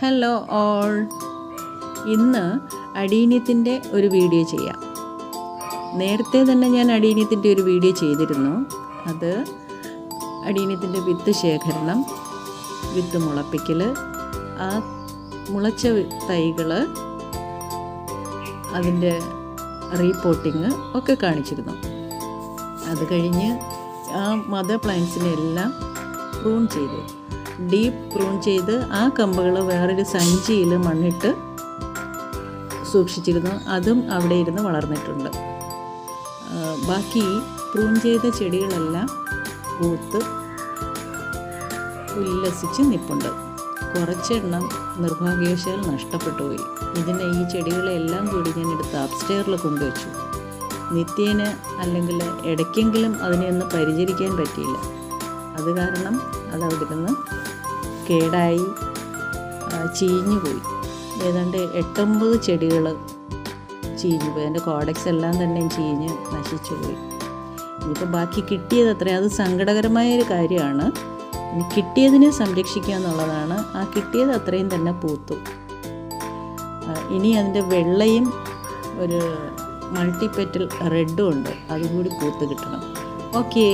Hello all, ഇന്ന് അടീനിയത്തിൻ്റെ ഒരു video ചെയ്യാം. നേരത്തെ തന്നെ ഞാൻ അടീനിയത്തിൻ്റെ ഒരു വീഡിയോ ചെയ്തിരുന്നു. അത് അടീനിയത്തിൻ്റെ വിത്ത് ശേഖരണം, വിത്ത് മുളപ്പിക്കൽ, ആ മുളച്ച തൈകൾ, അതിൻ്റെ റീപോട്ടിങ് ഒക്കെ കാണിച്ചിരുന്നു. അത് കഴിഞ്ഞ് ആ മദർ പ്ലാന്റ്സിനെ എല്ലാം പ്രൂൺ ചെയ്തു, ഡീപ്പ് പ്രൂൺ ചെയ്ത് ആ കമ്പുകൾ വേറൊരു സഞ്ചിയിൽ മണ്ണിട്ട് സൂക്ഷിച്ചിരുന്നു. അതും അവിടെ ഇരുന്ന് വളർന്നിട്ടുണ്ട്. ബാക്കി പ്രൂൺ ചെയ്ത ചെടികളെല്ലാം പൂത്ത് ഉല്ലസിച്ച് നിൽപ്പുണ്ട്. കുറച്ചെണ്ണം നിർഭാഗ്യവശാൽ നഷ്ടപ്പെട്ടു പോയി. ഈ ചെടികളെല്ലാം കൂടി ഞാൻ എടുത്ത് അപ്സ്റ്റെയറിൽ കൊണ്ടുവച്ചു. നിത്യേന അല്ലെങ്കിൽ ഇടയ്ക്കെങ്കിലും അതിനെ ഒന്ന് പരിചരിക്കാൻ പറ്റിയില്ല. അത് കാരണം അതവിടെ നിന്ന് കേടായി ചീഞ്ഞു പോയി. ഏതാണ്ട് 8-9 ചെടികൾ ചീഞ്ഞു പോയി. അതിൻ്റെ കോഡക്സ് എല്ലാം തന്നെ ചീഞ്ഞ് നശിച്ചു പോയി. ഇനിയിപ്പോൾ ബാക്കി കിട്ടിയത് അത്രയും, അത് സങ്കടകരമായൊരു കാര്യമാണ്. ഇനി കിട്ടിയതിനെ സംരക്ഷിക്കുക എന്നുള്ളതാണ്. ആ കിട്ടിയത് അത്രയും തന്നെ പൂത്തു. ഇനി അതിൻ്റെ വെള്ളയും ഒരു മൾട്ടിപെറ്റൽ റെഡും ഉണ്ട്, അതുകൂടി പൂത്ത് കിട്ടണം. ഓക്കേ.